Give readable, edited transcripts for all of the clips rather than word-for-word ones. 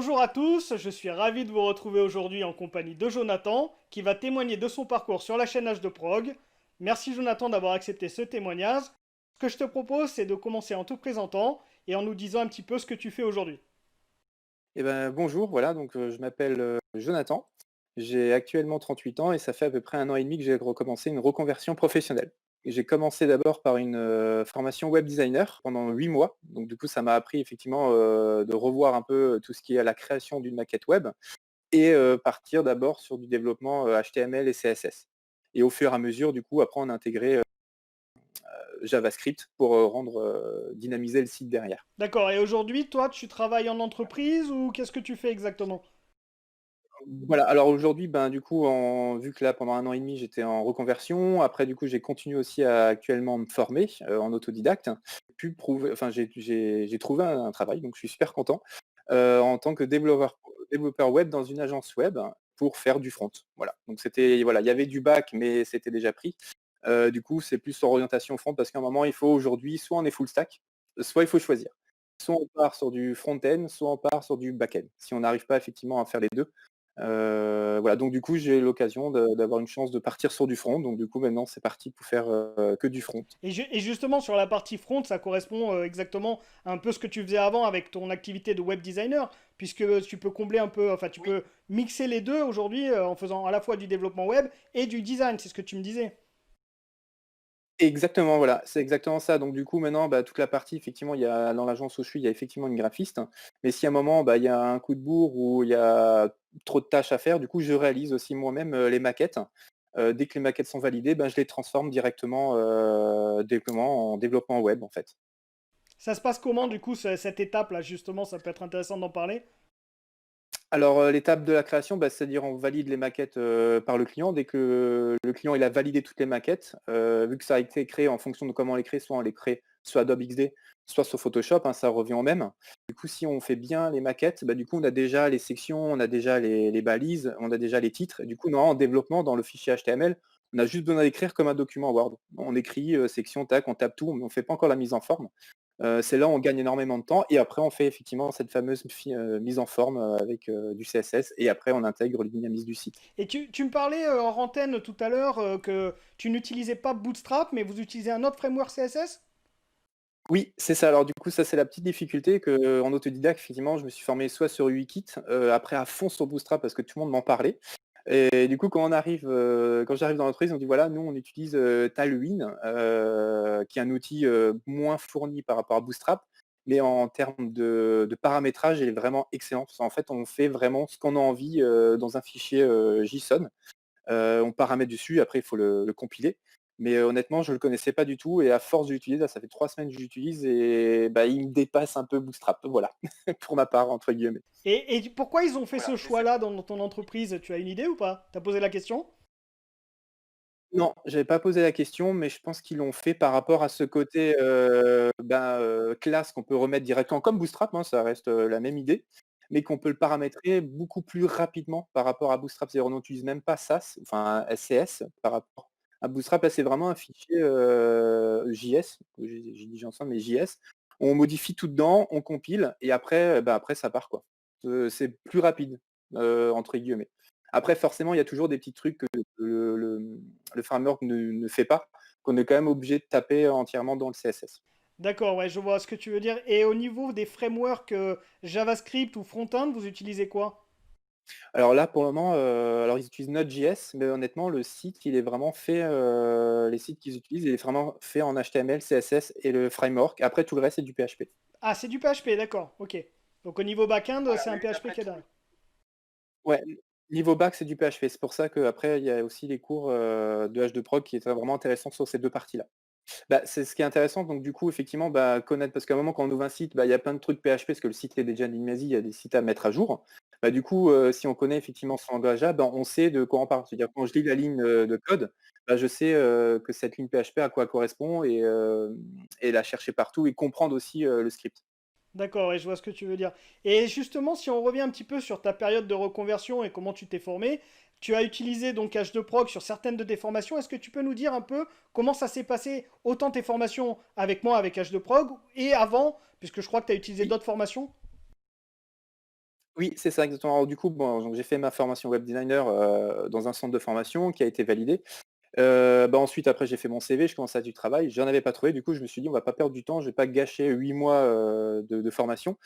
Bonjour à tous, je suis ravi de vous retrouver aujourd'hui en compagnie de Jonathan qui va témoigner de son parcours sur la chaîne H2Prog. Merci Jonathan d'avoir accepté ce témoignage. Ce que je te propose, c'est de commencer en te présentant et en nous disant un petit peu ce que tu fais aujourd'hui. Eh ben, bonjour, voilà, donc je m'appelle Jonathan. J'ai actuellement 38 ans et ça fait à peu près 1 an et demi que j'ai recommencé une reconversion professionnelle. Et j'ai commencé d'abord par une formation web designer pendant 8 mois. Donc du coup, ça m'a appris effectivement de revoir un peu tout ce qui est à la création d'une maquette web et partir d'abord sur du développement HTML et CSS. Et au fur et à mesure, du coup, après, on a intégré JavaScript pour dynamiser le site derrière. D'accord, et aujourd'hui, toi, tu travailles en entreprise ou qu'est-ce que tu fais exactement? Voilà, alors aujourd'hui, ben, du coup, vu que là, pendant 1 an et demi, j'étais en reconversion, après, du coup, j'ai continué aussi à actuellement me former en autodidacte. J'ai trouvé un travail, donc je suis super content, en tant que développeur web dans une agence web pour faire du front. Voilà, donc voilà, il y avait du back, mais c'était déjà pris. Du coup, c'est plus orientation front parce qu'à un moment, il faut aujourd'hui, soit on est full stack, soit il faut choisir. Soit on part sur du front-end, soit on part sur du back-end. Si on n'arrive pas effectivement à faire les 2. Voilà, donc du coup, j'ai eu l'occasion d'avoir une chance de partir sur du front. Donc du coup, maintenant, c'est parti pour faire que du front. Et justement, sur la partie front, ça correspond exactement à un peu ce que tu faisais avant avec ton activité de web designer, puisque tu peux combler un peu, enfin, tu Oui. peux mixer les deux aujourd'hui en faisant à la fois du développement web et du design, c'est ce que tu me disais. Exactement, voilà, c'est exactement ça. Donc du coup, maintenant, bah, toute la partie, effectivement, il y a dans l'agence où je suis, il y a effectivement une graphiste. Mais si à un moment, bah, il y a un coup de bourre ou il y a trop de tâches à faire, du coup, je réalise aussi moi-même les maquettes. Dès que les maquettes sont validées, ben, je les transforme directement en développement web, en fait. Ça se passe comment, du coup, cette étape-là, justement, ça peut être intéressant d'en parler. Alors, l'étape de la création, bah, c'est-à-dire on valide les maquettes, par le client. Dès que le client il a validé toutes les maquettes, vu que ça a été créé en fonction de comment on les crée, soit on les crée sur Adobe XD, soit sur Photoshop, hein, ça revient au même. Du coup, si on fait bien les maquettes, bah, du coup, on a déjà les sections, on a déjà les balises, on a déjà les titres. Et du coup, normalement, en développement, dans le fichier HTML, on a juste besoin d'écrire comme un document Word. On écrit, section, tac, on tape tout, mais on ne fait pas encore la mise en forme. C'est là où on gagne énormément de temps et après on fait effectivement cette fameuse mise en forme, avec, du CSS et après on intègre le dynamisme du site. Et tu me parlais en antenne tout à l'heure que tu n'utilisais pas Bootstrap, mais vous utilisez un autre framework CSS? Oui, c'est ça. Alors du coup, ça c'est la petite difficulté que en autodidacte, effectivement, je me suis formé soit sur UIKit, après à fond sur Bootstrap parce que tout le monde m'en parlait et du coup, quand j'arrive dans l'entreprise, on dit: «Voilà, nous on utilise, Tailwind», qui est un outil, moins fourni par rapport à Bootstrap, mais en termes de paramétrage, il est vraiment excellent. Parce qu'en fait, on fait vraiment ce qu'on a envie, dans un fichier, JSON. On paramètre dessus, après il faut le compiler. Mais honnêtement, je ne le connaissais pas du tout et à force de l'utiliser, là, ça fait 3 semaines que j'utilise et bah, il me dépasse un peu Bootstrap, voilà, pour ma part, entre guillemets. Et pourquoi ils ont fait Voilà, ce mais c'est choix-là dans ton entreprise? Tu as une idée ou pas? T'as posé la question? non, j'avais pas posé la question, mais je pense qu'ils l'ont fait par rapport à ce côté, classe qu'on peut remettre directement comme Bootstrap, hein, ça reste, la même idée, mais qu'on peut le paramétrer beaucoup plus rapidement par rapport à Bootstrap. C'est-à-dire on n'utilise même pas SAS, enfin SCS par rapport à Bootstrap. Là, c'est vraiment un fichier, JS, j'ai dit ensemble, mais JS. On modifie tout dedans, on compile et après, bah, après ça part quoi. C'est plus rapide, entre guillemets. Après forcément, il y a toujours des petits trucs que le framework ne fait pas, qu'on est quand même obligé de taper entièrement dans le CSS. D'accord, ouais, je vois ce que tu veux dire. Et au niveau des frameworks JavaScript ou front-end, vous utilisez quoi? Alors là, pour le moment, alors ils utilisent Node.js, mais honnêtement, le site, il est vraiment fait, les sites qu'ils utilisent, il est vraiment fait en HTML, CSS et le framework. Après, tout le reste, c'est du PHP. Ah, c'est du PHP, d'accord, ok. Donc au niveau back-end, Voilà, c'est un mais PHP après qui est tout derrière. ouais, niveau bac, c'est du PHP. C'est pour ça qu'après, il y a aussi les cours, de H2Prog qui étaient vraiment intéressants sur ces 2 parties-là. Bah, c'est ce qui est intéressant, donc du coup, effectivement, bah, connaître parce qu'à un moment, quand on ouvre un site, bah, il y a plein de trucs PHP parce que le site est déjà Nimazi, il y a des sites à mettre à jour. Bah, du coup, si on connaît effectivement ce langage-là, bah, on sait de quoi on parle. C'est-à-dire quand je lis la ligne, de code, bah, je sais, que cette ligne PHP à quoi elle correspond et la chercher partout et comprendre aussi, le script. D'accord, ouais, je vois ce que tu veux dire. Et justement, si on revient un petit peu sur ta période de reconversion et comment tu t'es formé, tu as utilisé donc H2Prog sur certaines de tes formations. Est-ce que tu peux nous dire un peu comment ça s'est passé, autant tes formations avec moi, avec H2Prog, et avant, puisque je crois que tu as utilisé Oui. d'autres formations? Oui, c'est ça exactement. Alors du coup, bon, donc j'ai fait ma formation web designer, dans un centre de formation qui a été validé. Ensuite après j'ai fait mon CV, je commençais à du travail, j'en avais pas trouvé, du coup je me suis dit: «On va pas perdre du temps, je vais pas gâcher 8 mois, de formation».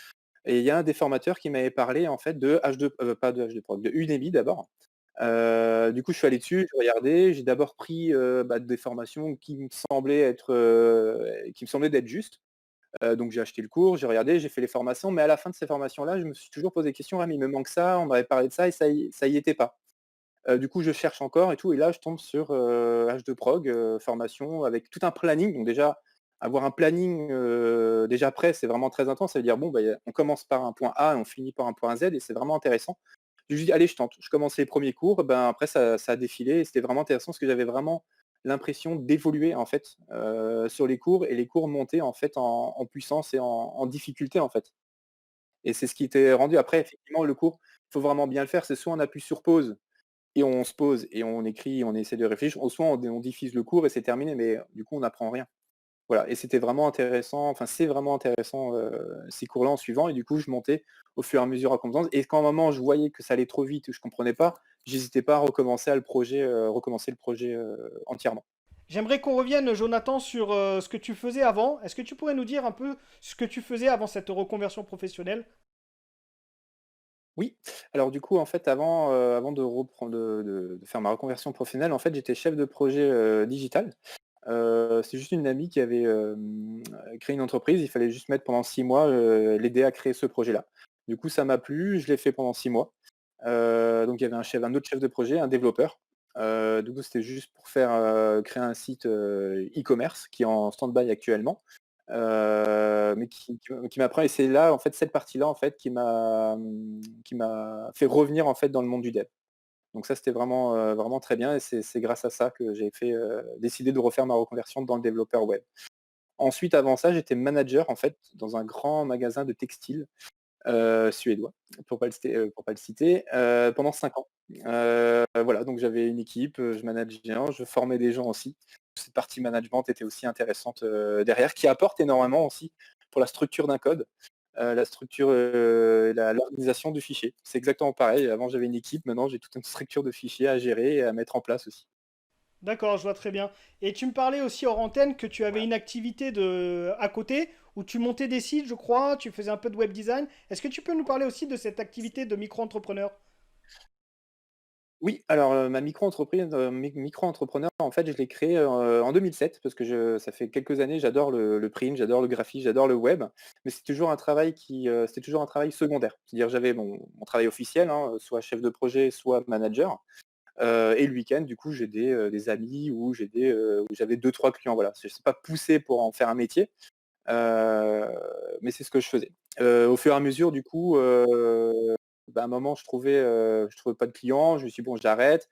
Et il y a un des formateurs qui m'avait parlé en fait de H2 pas de H2Prod, de Udemy d'abord. Du coup je suis allé dessus, j'ai regardé, j'ai d'abord pris, des formations qui me semblaient d'être justes. Donc j'ai acheté le cours, j'ai regardé, j'ai fait les formations, mais à la fin de ces formations-là, je me suis toujours posé des questions: «Ah mais il me manque ça, on m'avait parlé de ça et ça y était pas». Du coup, je cherche encore et tout et là, je tombe sur, H2Prog, formation avec tout un planning. Donc déjà, avoir un planning, déjà prêt, c'est vraiment très intense. Ça veut dire, bon, on commence par un point A et on finit par un point Z et c'est vraiment intéressant. Je me suis dit: «Allez, je tente». Je commence les premiers cours, après ça a défilé et c'était vraiment intéressant parce que j'avais vraiment l'impression d'évoluer, en fait, sur les cours et les cours montaient, en fait, en puissance et en difficulté, en fait. Et c'est ce qui était rendu après effectivement le cours, il faut vraiment bien le faire. C'est soit on appuie sur pause et on se pose et on écrit, on essaie de réfléchir, ou soit on diffuse le cours et c'est terminé, mais du coup on n'apprend rien. Voilà et c'était vraiment intéressant, enfin c'est vraiment intéressant, ces cours-là en suivant et du coup je montais au fur et à mesure à compétence et quand à un moment je voyais que ça allait trop vite ou je comprenais pas, j'hésitais pas à recommencer le projet, entièrement. J'aimerais qu'on revienne, Jonathan, sur ce que tu faisais avant. Est-ce que tu pourrais nous dire un peu ce que tu faisais avant cette reconversion professionnelle? Oui, alors du coup en fait avant de reprendre de faire ma reconversion professionnelle, en fait j'étais chef de projet, digital. C'est juste une amie qui avait, créé une entreprise, il fallait juste mettre pendant 6 mois, l'aider à créer ce projet-là. Du coup, ça m'a plu, je l'ai fait pendant 6 mois. Donc il y avait un autre chef de projet, un développeur. Du coup, c'était juste pour faire, créer un site, e-commerce qui est en stand-by actuellement, mais qui m'apprend et c'est là, en fait, cette partie-là, en fait, qui m'a fait revenir, en fait, dans le monde du dev. Donc ça, c'était vraiment, vraiment très bien et c'est grâce à ça que j'ai décidé de refaire ma reconversion dans le développeur web. Ensuite, avant ça, j'étais manager, en fait, dans un grand magasin de textile, suédois, pour pas le citer, pendant 5 ans. Voilà, donc j'avais une équipe, je manageais bien, je formais des gens aussi. Cette partie management était aussi intéressante, derrière, qui apporte énormément aussi pour la structure d'un code. La structure, l'organisation du fichier. C'est exactement pareil. Avant, j'avais une équipe, maintenant j'ai toute une structure de fichiers à gérer et à mettre en place aussi. D'accord, je vois très bien. Et tu me parlais aussi hors antenne que tu avais une activité à côté où tu montais des sites, je crois, tu faisais un peu de web design. Est-ce que tu peux nous parler aussi de cette activité de micro-entrepreneur? Oui, alors, ma micro-entreprise, micro-entrepreneur, en fait, je l'ai créée, en 2007 parce que ça fait quelques années, j'adore le print, j'adore le graphisme, j'adore le web, mais c'était toujours un travail secondaire. C'est-à-dire j'avais mon travail officiel, hein, soit chef de projet, soit manager. Et le week-end, du coup, j'aidais, des amis ou où j'avais deux trois clients, voilà. C'est pas poussé pour en faire un métier, heu, mais c'est ce que je faisais. Au fur et à mesure, du coup, à un moment, je trouvais pas de clients, je me suis dit: «Bon, j'arrête»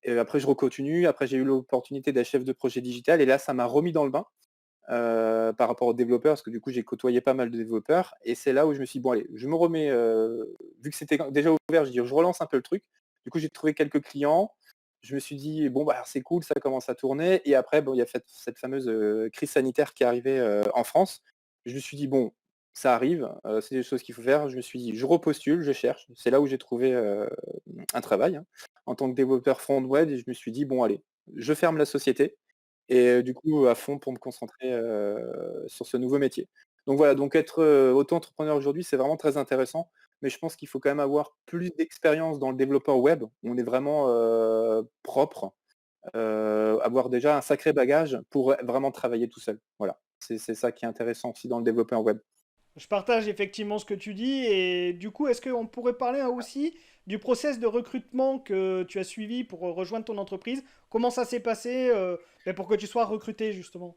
et après je recontinue. Après, j'ai eu l'opportunité d'être chef de projet digital et là, ça m'a remis dans le bain, par rapport aux développeurs, parce que du coup, j'ai côtoyé pas mal de développeurs et c'est là où je me suis dit: «Bon allez, je me remets», vu que c'était déjà ouvert, je dis: «Je relance un peu le truc». Du coup, j'ai trouvé quelques clients. Je me suis dit: «Bon, bah, c'est cool, ça commence à tourner» et après, bon, il y a cette fameuse, crise sanitaire qui est arrivée, en France. Je me suis dit: «Bon, ça arrive, c'est des choses qu'il faut faire». Je me suis dit: «Je repostule, je cherche». C'est là où j'ai trouvé, un travail, hein, en tant que développeur front web et je me suis dit: «Bon allez, je ferme la société» et du coup, à fond pour me concentrer, sur ce nouveau métier. Donc voilà, donc être, auto-entrepreneur aujourd'hui, c'est vraiment très intéressant, mais je pense qu'il faut quand même avoir plus d'expérience dans le développeur web. On est vraiment, propre, avoir déjà un sacré bagage pour vraiment travailler tout seul. Voilà, c'est ça qui est intéressant aussi dans le développeur web. Je partage effectivement ce que tu dis et du coup, est-ce qu'on pourrait parler aussi du process de recrutement que tu as suivi pour rejoindre ton entreprise? Comment ça s'est passé pour que tu sois recruté justement?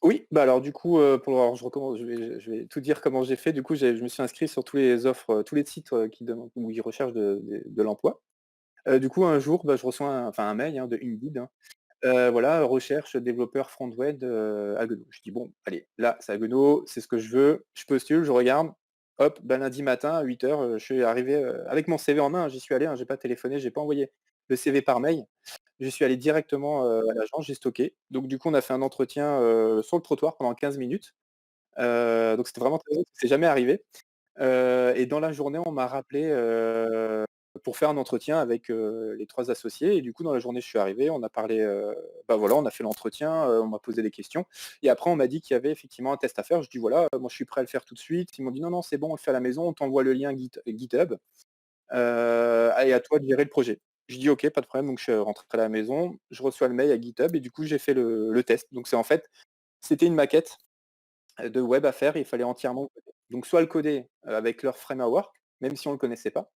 Oui, bah, alors du coup, alors je recommence, je vais tout dire comment j'ai fait. Du coup, je me suis inscrit sur tous les offres, tous les sites, qui demandent où ils recherchent de l'emploi. Du coup, un jour, je reçois un mail, hein, de Indeed, hein. Voilà, recherche développeur front-end, Haguenau. Je dis: «Bon, allez, là, c'est Haguenau, c'est ce que je veux». Je postule, je regarde, hop, lundi matin à 8h, je suis arrivé, avec mon CV en main, hein, j'y suis allé, hein, j'ai pas téléphoné, j'ai pas envoyé le CV par mail. Je suis allé directement, à l'agence, j'ai stocké. Donc du coup, on a fait un entretien, sur le trottoir pendant 15 minutes. Donc c'était vraiment très drôle, c'est jamais arrivé. Et dans la journée, on m'a rappelé, pour faire un entretien avec, les 3 associés et du coup, dans la journée, je suis arrivé, on a parlé, bah, voilà, on a fait l'entretien, on m'a posé des questions et après on m'a dit qu'il y avait effectivement un test à faire. Je dis: «Voilà, moi je suis prêt à le faire tout de suite». Ils m'ont dit: «Non, non, c'est bon, on le fait à la maison, on t'envoie le lien GitHub, et à toi de gérer le projet». Je dis: «OK, pas de problème». Donc je suis rentré à la maison, je reçois le mail à GitHub et du coup, j'ai fait le test. Donc c'est en fait, c'était une maquette de web à faire, il fallait entièrement le coder. Donc soit le coder, avec leur framework, même si on ne le connaissait pas,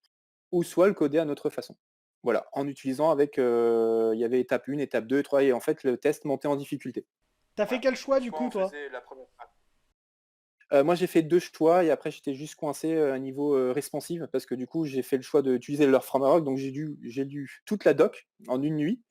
ou soit le coder à notre façon. Voilà, en utilisant avec, il y avait étape 1, étape 2, 3 et en fait le test montait en difficulté. T'as fait Voilà, quel choix du soit coup, on toi? faisait la première re Moi j'ai fait 2 choix et après j'étais juste coincé, niveau, responsive parce que du coup j'ai fait le choix d'utiliser leur framework donc j'ai lu toute la doc en une nuit,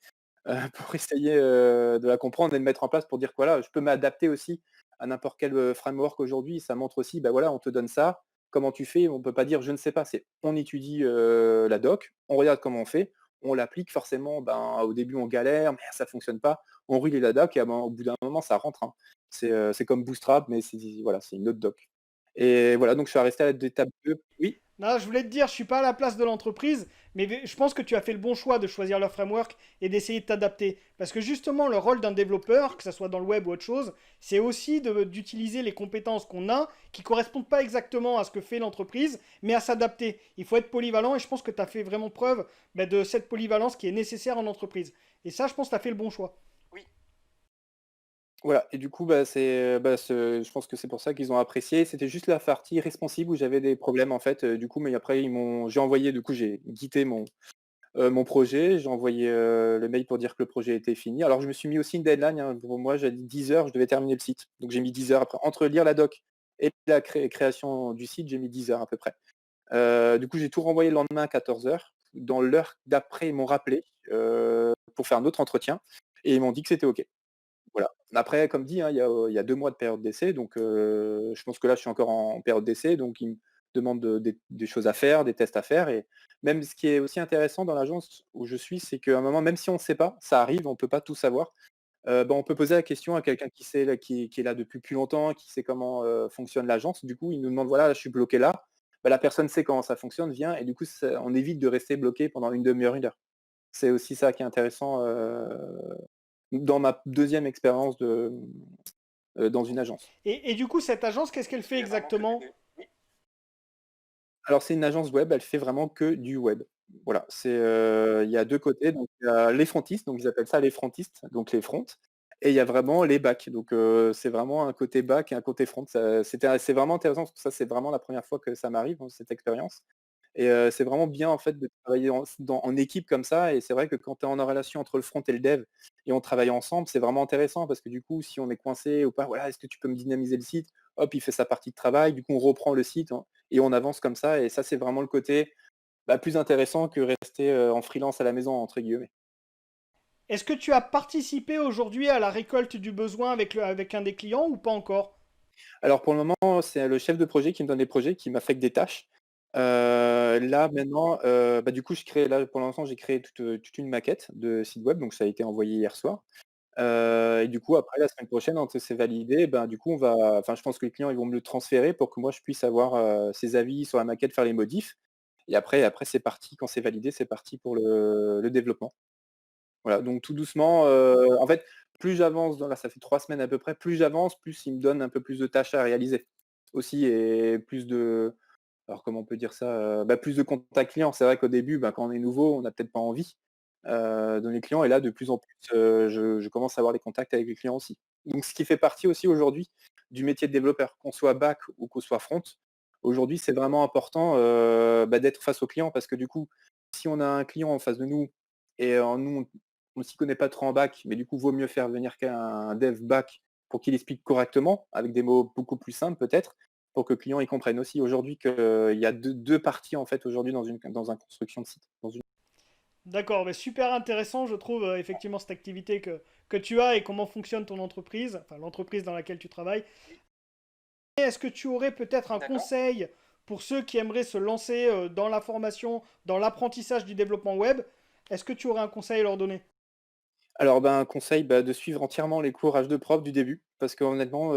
pour essayer, de la comprendre et de mettre en place pour dire que voilà, je peux m'adapter aussi à n'importe quel, framework aujourd'hui. Ça montre aussi, bah, voilà, on te donne ça, comment tu fais? On peut pas dire: «Je ne sais pas», c'est on étudie, la doc, on regarde comment on fait, on l'applique forcément, ben, au début on galère, mais ça fonctionne pas, on relit la doc et à un moment au bout d'un moment ça rentre, hein. C'est comme Bootstrap mais c'est voilà, c'est une autre doc et voilà, donc je suis resté à l'étape 2. Oui? Non, je voulais te dire, je suis pas à la place de l'entreprise, mais je pense que tu as fait le bon choix de choisir leur framework et d'essayer de t'adapter. Parce que justement, le rôle d'un développeur, que ce soit dans le web ou autre chose, c'est aussi d'utiliser les compétences qu'on a, qui correspondent pas exactement à ce que fait l'entreprise, mais à s'adapter. Il faut être polyvalent et je pense que tu as fait vraiment preuve de cette polyvalence qui est nécessaire en entreprise. Et ça, je pense que tu as fait le bon choix. Oui. Voilà et du coup, bah, je pense que c'est pour ça qu'ils ont apprécié. C'était juste la partie responsive où j'avais des problèmes en fait, du coup, mais après j'ai envoyé du coup, j'ai quitté mon projet, j'ai envoyé, le mail pour dire que le projet était fini. Alors je me suis mis aussi une deadline, hein, pour moi, j'ai dit 10 heures, je devais terminer le site. Donc j'ai mis 10 heures après. Entre lire la doc et la création du site, j'ai mis 10 heures à peu près. Du coup, j'ai tout renvoyé le lendemain à 14 heures. Dans l'heure d'après, ils m'ont rappelé, pour faire un autre entretien et ils m'ont dit que c'était OK. Voilà. Après, comme dit, hein, il y a 2 mois de période d'essai, donc je pense que là, je suis encore en période d'essai, donc ils me demandent des choses à faire, des tests à faire et même ce qui est aussi intéressant dans l'agence où je suis, c'est qu'à un moment, même si on ne sait pas, ça arrive, on ne peut pas tout savoir, bah, on peut poser la question à quelqu'un qui sait là, qui est là depuis plus longtemps, qui sait comment, fonctionne l'agence. Du coup, il nous demande: «Voilà, je suis bloqué là». Bah, la personne sait comment ça fonctionne, vient et du coup, ça on évite de rester bloqué pendant une demi heure, 1 heure. C'est aussi ça qui est intéressant, dans ma deuxième expérience dans une agence. Et du coup, cette agence, qu'est-ce qu'elle fait exactement? Alors c'est une agence web, elle fait vraiment que du web. Voilà, il y a 2 côtés, donc il y a les frontistes, donc ils appellent ça les frontistes, donc les fronts et il y a vraiment les backs, donc c'est vraiment un côté back et un côté front. C'est vraiment intéressant parce que ça, c'est vraiment la première fois que ça m'arrive, hein, cette expérience et c'est vraiment bien en fait de travailler en équipe comme ça et c'est vrai que quand tu es en relation entre le front et le dev et on travaille ensemble, c'est vraiment intéressant parce que du coup, si on est coincé ou pas, voilà: «Est-ce que tu peux me dynamiser le site?» Hop, il fait sa partie de travail, du coup on reprend le site, hein, et on avance comme ça et ça, c'est vraiment le côté, bah, plus intéressant que rester, en freelance «à la maison» entre guillemets. Est-ce que tu as participé aujourd'hui à la récolte du besoin avec un des clients ou pas encore? Alors pour le moment, c'est le chef de projet qui me donne des projets, qui m'affecte des tâches. Là maintenant, bah, du coup je crée là pour l'instant j'ai créé toute une maquette de site web, donc ça a été envoyé hier soir. Et du coup après la semaine prochaine quand c'est validé, ben, du coup je pense que les clients ils vont me le transférer pour que moi je puisse avoir, ses avis sur la maquette, faire les modifs et après c'est parti. Quand c'est validé, c'est parti pour le développement. Voilà, donc tout doucement, en fait, plus j'avance là ça fait 3 semaines à peu près, plus j'avance, plus il me donne un peu plus de tâches à réaliser aussi et plus de alors comment on peut dire ça? Bah, plus de contacts clients. C'est vrai qu'au début, bah, quand on est nouveau, on n'a peut-être pas envie, de les clients et là de plus en plus, je commence à avoir des contacts avec les clients aussi. Donc ce qui fait partie aussi aujourd'hui du métier de développeur, qu'on soit back ou qu'on soit front. Aujourd'hui, c'est vraiment important, bah, d'être face aux clients parce que du coup, si on a un client en face de nous et nous on ne s'y connaît pas trop en back, mais du coup, vaut mieux faire venir qu'un dev back pour qu'il explique correctement, avec des mots beaucoup plus simples peut-être, pour que le client il comprenne aussi aujourd'hui qu'il y a deux parties en fait aujourd'hui dans un construction de site. D'accord, mais super intéressant, je trouve, effectivement, cette activité que tu as et comment fonctionne ton entreprise, enfin l'entreprise dans laquelle tu travailles. Et est-ce que tu aurais peut-être un D'accord. conseil pour ceux qui aimeraient se lancer dans la formation, dans l'apprentissage du développement web? Est-ce que tu aurais un conseil à leur donner? Alors ben, un conseil, bah, de suivre entièrement les cours H2 Prof du début, parce qu'honnêtement,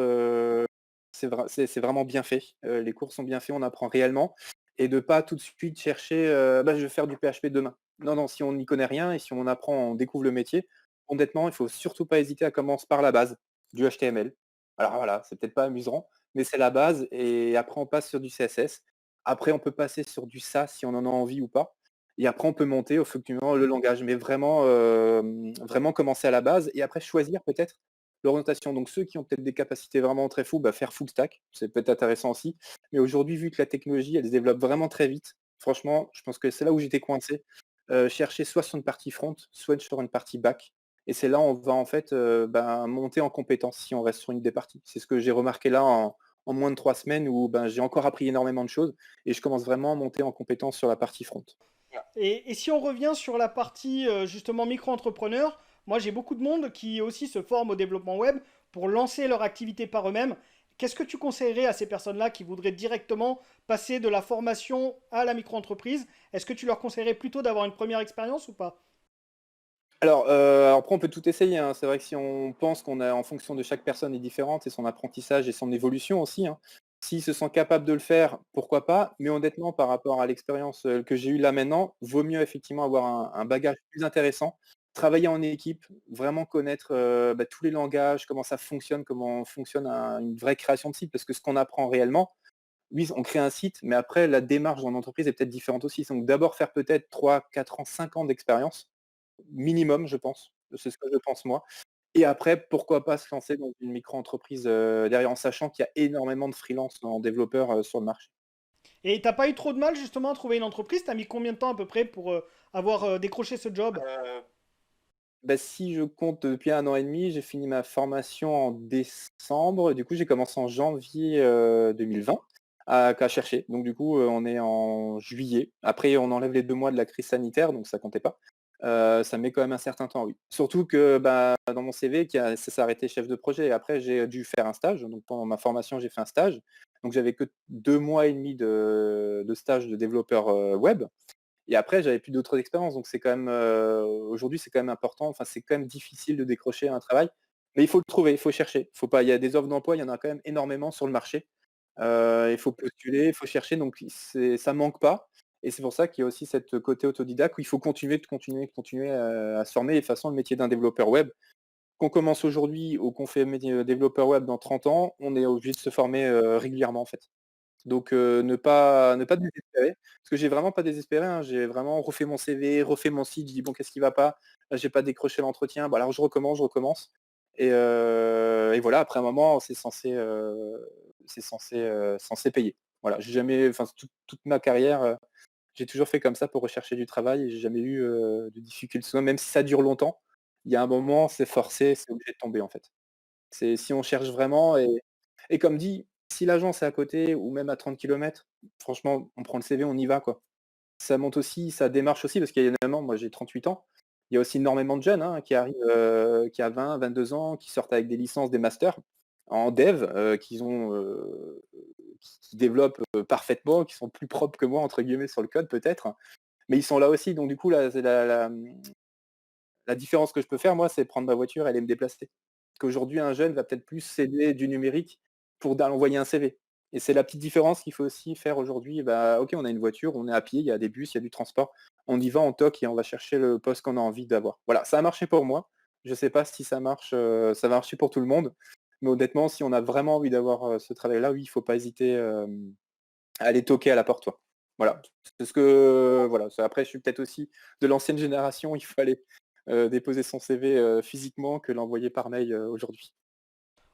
c'est vraiment bien fait. Les cours sont bien faits, on apprend réellement et de pas tout de suite chercher, «Bah, je vais faire du PHP demain». Non, non, si on n'y connaît rien et si on apprend, on découvre le métier, honnêtement, il faut surtout pas hésiter à commencer par la base, du HTML. Alors voilà, c'est peut-être pas amusant, mais c'est la base et après on passe sur du CSS. Après on peut passer sur du SAS si on en a envie ou pas et après on peut monter effectivement le langage, mais vraiment, vraiment commencer à la base et après choisir peut-être l'orientation. Donc ceux qui ont peut-être des capacités vraiment très fou, bah, faire full stack, c'est peut-être intéressant aussi. Mais aujourd'hui, vu que la technologie, elle se développe vraiment très vite, franchement, je pense que c'est là où j'étais coincé. Chercher soit sur une partie front, soit sur une partie back. Et c'est là où on va en fait ben, monter en compétence si on reste sur une des parties. C'est ce que j'ai remarqué là en moins de 3 semaines où ben, j'ai encore appris énormément de choses et je commence vraiment à monter en compétence sur la partie front. Et si on revient sur la partie justement micro-entrepreneur, moi j'ai beaucoup de monde qui aussi se forme au développement web pour lancer leur activité par eux-mêmes. Qu'est-ce que tu conseillerais à ces personnes-là qui voudraient directement passer de la formation à la micro-entreprise? Est-ce que tu leur conseillerais plutôt d'avoir une première expérience ou pas? Alors après on peut tout essayer, hein. C'est vrai que si on pense qu'on a en fonction de chaque personne est différente et son apprentissage et son évolution aussi, hein. S'ils se sentent capables de le faire, pourquoi pas? Mais honnêtement, par rapport à l'expérience, que j'ai eue là maintenant, vaut mieux effectivement avoir un bagage plus intéressant, travailler en équipe, vraiment connaître, bah, tous les langages, comment fonctionne une vraie création de site. Parce que ce qu'on apprend réellement, oui, on crée un site, mais après la démarche dans l'entreprise est peut-être différente aussi. Donc d'abord faire peut-être 3, 4 ans, 5 ans d'expérience minimum, je pense. C'est ce que je pense moi. Et après, pourquoi pas se lancer dans une micro-entreprise, derrière, en sachant qu'il y a énormément de freelance en développeurs, sur le marché. Et t'as pas eu trop de mal justement à trouver une entreprise? T'as mis combien de temps à peu près pour avoir décroché ce job? Bah, si je compte depuis 1 an et demi, j'ai fini ma formation en décembre. Du coup, j'ai commencé en janvier, 2020 à chercher. Donc du coup, on est en juillet. Après, on enlève les 2 mois de la crise sanitaire, donc ça comptait pas. Ça met quand même un certain temps, oui. Surtout que, bah, dans mon CV, ça s'est arrêté chef de projet. Après, j'ai dû faire un stage. Donc pendant ma formation, j'ai fait un stage. Donc j'avais que 2 mois et demi de stage de développeur, web. Et après, j'avais plus d'autres expériences, donc c'est quand même, aujourd'hui, c'est quand même important, enfin, c'est quand même difficile de décrocher un travail, mais il faut le trouver, il faut chercher. Faut pas Il y a des offres d'emploi, il y en a quand même énormément sur le marché. Il faut postuler, il faut chercher, donc ça manque pas et c'est pour ça qu'il y a aussi cette côté autodidacte où il faut continuer, à se former et de toute façon, le métier d'un développeur web, qu'on commence aujourd'hui ou qu'on fait métier, développeur web dans 30 ans, on est obligé de se former, régulièrement, en fait. Donc ne pas désespérer, parce que j'ai vraiment pas désespéré, hein. J'ai vraiment refait mon CV, refait mon site, je dis: «Bon, qu'est-ce qui va pas? J'ai pas décroché l'entretien, bah, alors je recommence» et voilà, après un moment, c'est censé payer. Voilà, j'ai jamais enfin toute ma carrière, j'ai toujours fait comme ça pour rechercher du travail et j'ai jamais eu, de difficultés. Même si ça dure longtemps, il y a un moment, c'est forcé, c'est obligé de tomber, en fait. C'est si on cherche vraiment et comme dit, si l'agence est à côté ou même à 30 kilomètres, franchement, on prend le CV, on y va, quoi. Ça monte aussi, ça démarche aussi parce qu'il y a énormément moi j'ai 38 ans, il y a aussi énormément de jeunes, hein, qui arrivent, qui a 20, 22 ans, qui sortent avec des licences, des masters en dev, qui développent, parfaitement, qui sont «plus propres que moi» entre guillemets sur le code peut-être, mais ils sont là aussi donc du coup là, c'est la différence que je peux faire moi, c'est prendre ma voiture et aller me déplacer. Parce qu'aujourd'hui, un jeune va peut-être plus s'aider du numérique pour envoyer un CV. Et c'est la petite différence qu'il faut aussi faire aujourd'hui. Bah, OK, on a une voiture, on est à pied, il y a des bus, il y a du transport. On y va, on toque et on va chercher le poste qu'on a envie d'avoir. Voilà, ça a marché pour moi. Je ne sais pas si ça va marcher pour tout le monde. Mais honnêtement, si on a vraiment envie d'avoir, ce travail-là, oui, il ne faut pas hésiter, à aller toquer à la porte, toi. Voilà, c'est ce que voilà, après je suis peut-être aussi de l'ancienne génération, il fallait, déposer son CV, physiquement que l'envoyer par mail, aujourd'hui.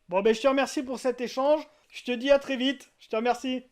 Bon ben je te remercie pour cet échange. Je te dis à très vite. Je te remercie.